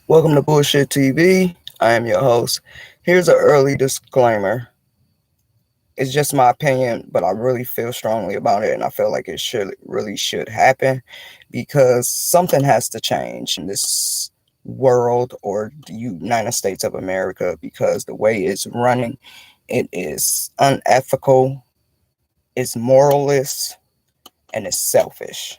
Welcome to Bullshit TV. I am your host. Here's an early disclaimer. It's just my opinion, but I really feel strongly about it, and I feel like it should happen because something has to change in this world or the United States of America because the way it's running, it is unethical, it's moralist, and it's selfish.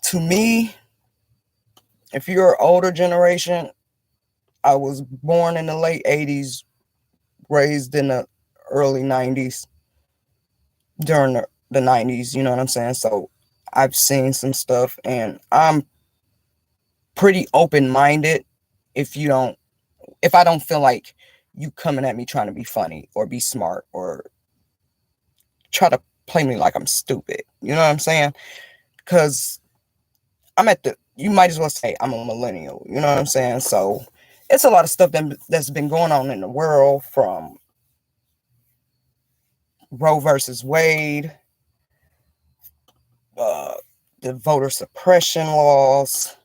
To me, if you're an older generation, I was born in the late 80s, raised in the early 90s, during the 90s, you know what I'm saying? So I've seen some stuff and I'm pretty open-minded if you don't if I don't feel like you coming at me trying to be funny or be smart or try to play me like I'm stupid. You know what I'm saying? Cuz I'm at the you might as well say I'm a millennial, you know what I'm saying? So it's a lot of stuff that's been going on in the world, from Roe versus Wade, uh, the voter suppression laws,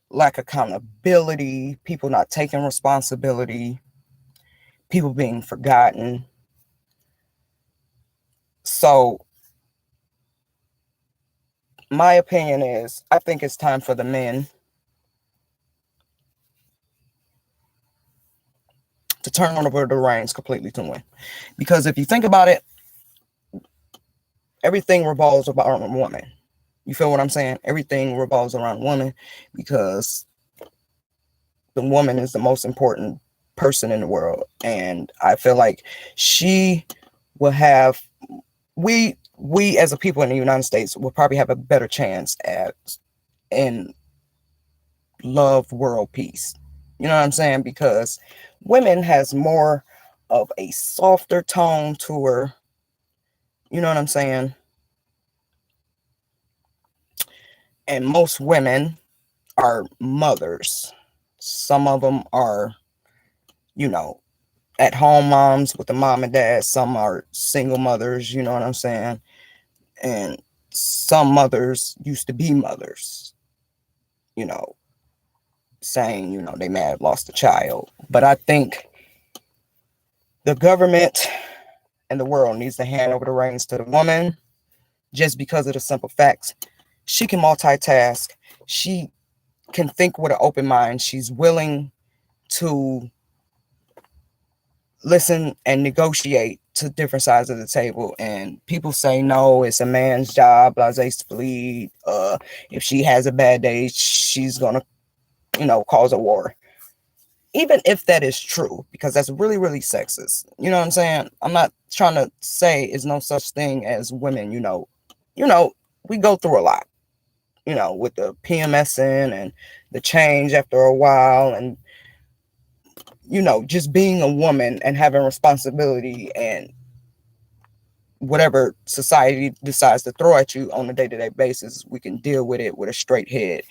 lack of accountability, people not taking responsibility, people being forgotten. So, my opinion is I think it's time for the men to turn over the reins completely to win. Because if you think about it, everything revolves around a woman. You feel what I'm saying? Everything revolves around women because the woman is the most important person in the world. And I feel like she will have we as a people in the United States will probably have a better chance at in love, world peace. You know what I'm saying? Because women has more of a softer tone to her. You know what I'm saying? And most women are mothers. Some of them are, you know, at home moms with the mom and dad. Some are single mothers. You know what I'm saying? And some mothers used to be mothers. You know, saying, they may have lost a child. But I think the government and the world needs to hand over the reins to the woman just because of the simple facts. She can multitask. She can think with an open mind. She's willing to listen and negotiate to different sides of the table. And people say, no, it's a man's job, blase spleed. If she has a bad day, she's going to, cause a war. Even if that is true, because that's really, really sexist. You know what I'm saying? I'm not trying to say it's no such thing as women, You know, we go through a lot, with the PMSing and the change after a while, and, just being a woman and having responsibility and whatever society decides to throw at you on a day-to-day basis, we can deal with it with a straight head.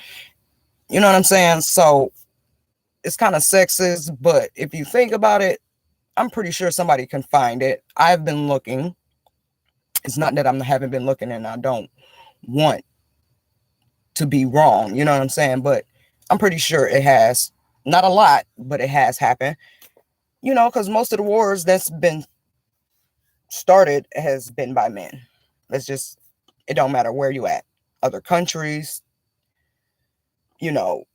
You know what I'm saying? So it's kind of sexist, but if you think about it, I'm pretty sure somebody can find it. I've been looking. It's not that I haven't been looking and I don't want to be wrong. You know what I'm saying? But I'm pretty sure it has. Not a lot, but it has happened. Because most of the wars that's been started has been by men. It don't matter where you at. Other countries, you know,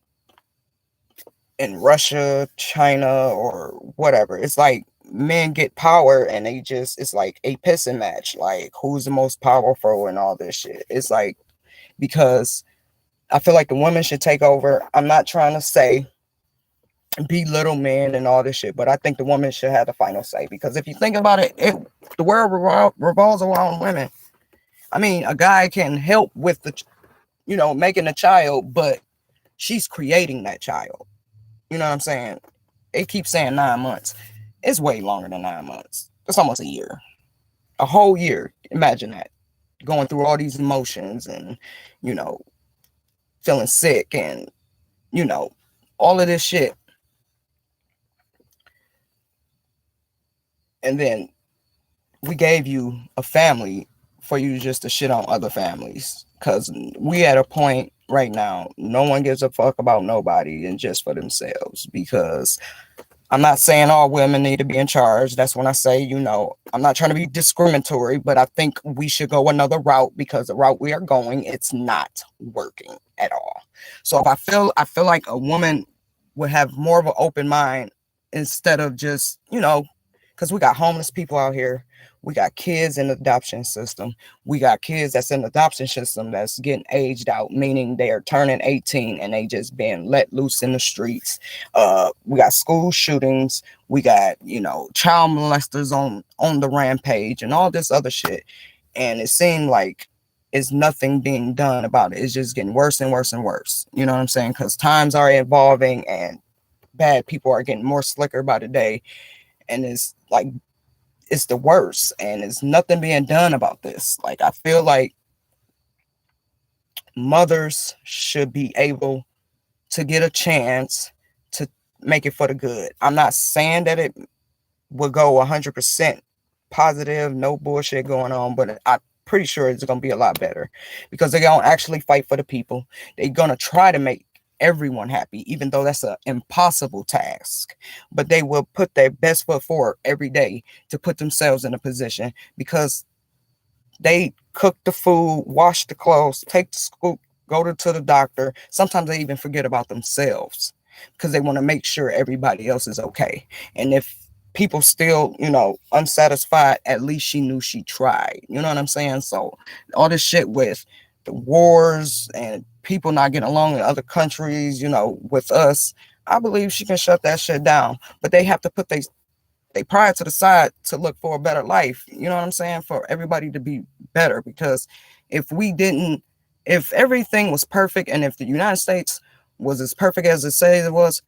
in Russia, China, or whatever. It's like men get power and it's like a pissing match. Like, who's the most powerful and all this shit. It's like, because I feel like the women should take over. I'm not trying to say belittle men and all this shit, but I think the woman should have the final say. Because if you think about it, the world revolves around women. I mean, a guy can help with making a child, but she's creating that child. You know what I'm saying? It keeps saying 9 months. It's way longer than 9 months. It's almost a year. A whole year. Imagine that. Going through all these emotions and, you know, feeling sick and, you know, all of this shit. And then we gave you a family for you just to shit on other families. Because we at a point right now, no one gives a fuck about nobody and just for themselves. Because I'm not saying all women need to be in charge. That's when I say, I'm not trying to be discriminatory, but I think we should go another route because the route we are going, it's not working at all. So if I feel like a woman would have more of an open mind instead of just, because we got homeless people out here. We got kids in the adoption system. We got kids that's in the adoption system that's getting aged out, meaning they are turning 18 and they just being let loose in the streets. We got school shootings. We got, child molesters on the rampage and all this other shit. And it seemed like it's nothing being done about it. It's just getting worse and worse and worse. You know what I'm saying? Because times are evolving and bad people are getting more slicker by the day. And it's like it's the worst, and there's nothing being done about this. Like, I feel like mothers should be able to get a chance to make it for the good. I'm not saying that it will go 100% positive, no bullshit going on, but I'm pretty sure it's going to be a lot better because they're going to actually fight for the people. They're going to try to make everyone happy, even though that's an impossible task. But they will put their best foot forward every day to put themselves in a position because they cook the food, wash the clothes, take the school, to the doctor. Sometimes they even forget about themselves because they want to make sure everybody else is okay. And if people still, unsatisfied, at least she knew she tried. You know what I'm saying? So all this shit with the wars and people not getting along in other countries, with us, I believe she can shut that shit down. But they have to put they pride to the side to look for a better life. You know what I'm saying? For everybody to be better. Because if we didn't, if everything was perfect and if the United States was as perfect as it says it was,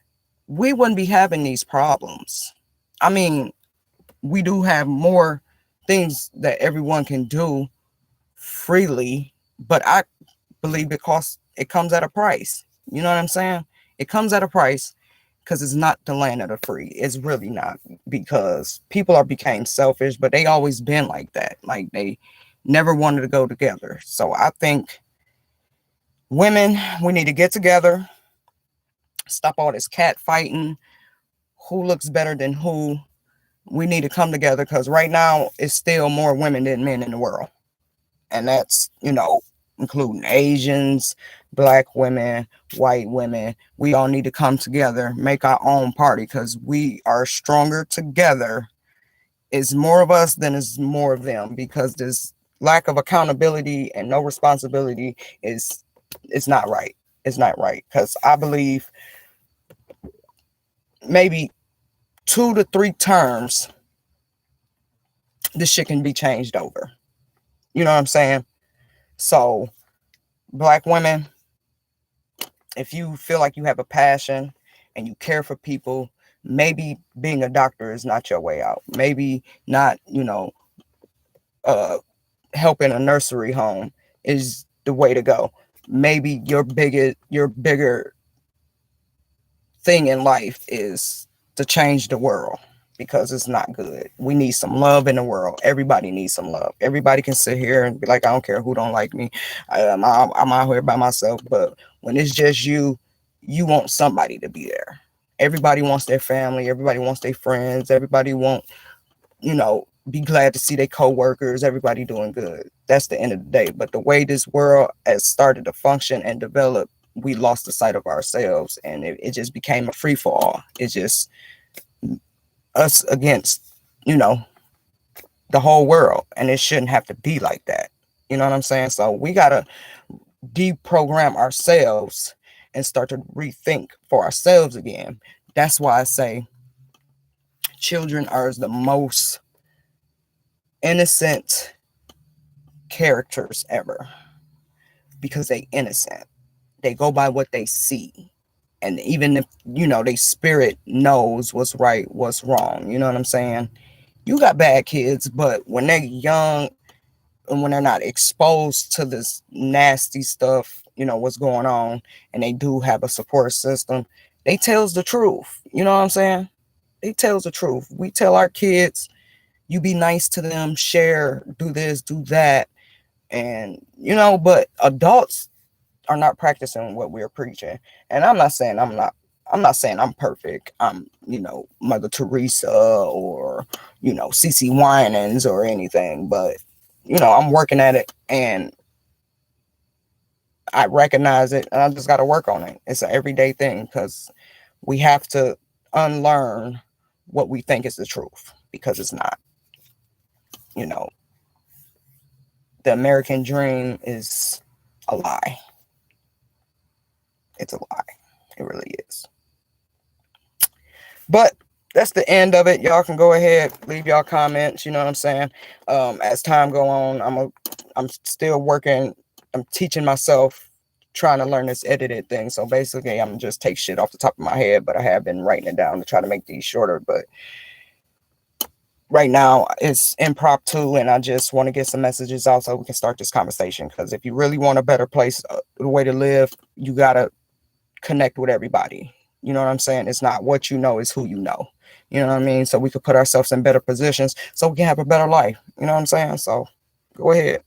we wouldn't be having these problems. I mean, we do have more things that everyone can do freely, but I believe it comes at a price. You know what I'm saying? It comes at a price because it's not the land of the free. It's really not, because people are became selfish, but they always been like that. Like, they never wanted to go together. So I think women, we need to get together, stop all this cat fighting, who looks better than who. We need to come together because right now it's still more women than men in the world. And that's, including Asians, black women, white women. We all need to come together, make our own party because we are stronger together. It's more of us than it's more of them, because this lack of accountability and no responsibility is it's not right. It's not right, because I believe maybe 2 to 3 terms this shit can be changed over. You know what I'm saying? So, black women, if you feel like you have a passion and you care for people, maybe being a doctor is not your way out. Maybe not, uh, helping a nursery home is the way to go. Maybe your bigger thing in life is to change the world, because it's not good. We need some love in the world. Everybody needs some love. Everybody can sit here and be like, I don't care who don't like me. I'm out here by myself. But when it's just you want somebody to be there. Everybody wants their family. Everybody wants their friends. Everybody want, be glad to see their coworkers. Everybody doing good. That's the end of the day. But the way this world has started to function and develop, we lost the sight of ourselves, and it just became a free for all. It's just us against, you know, the whole world. And it shouldn't have to be like that. You know what I'm saying? So we got to deprogram ourselves and start to rethink for ourselves again. That's why I say children are the most innocent characters ever, because they innocent. They go by what they see. And even if, they spirit knows what's right, what's wrong. You know what I'm saying? You got bad kids, but when they're young and when they're not exposed to this nasty stuff, what's going on, and they do have a support system, they tells the truth. You know what I'm saying? They tells the truth. We tell our kids, You be nice to them, share, do this, do that. And, but adults are not practicing what we're preaching. And I'm not saying I'm perfect. I'm, Mother Teresa or, CC Winans or anything, but I'm working at it and I recognize it and I just got to work on it. It's an everyday thing because we have to unlearn what we think is the truth because it's not. You know, the American dream is a lie. It's a lie. It really is. But that's the end of it. Y'all can go ahead, leave y'all comments. You know what I'm saying? As time go on, I'm still working. I'm teaching myself, trying to learn this edited thing. So basically, I'm just take shit off the top of my head, but I have been writing it down to try to make these shorter. But right now, it's impromptu, and I just want to get some messages out so we can start this conversation. Because if you really want a better place, a way to live, you gotta connect with everybody. You know what I'm saying? It's not what you know, it's who you know. You know what I mean? So we could put ourselves in better positions so we can have a better life. You know what I'm saying? So go ahead.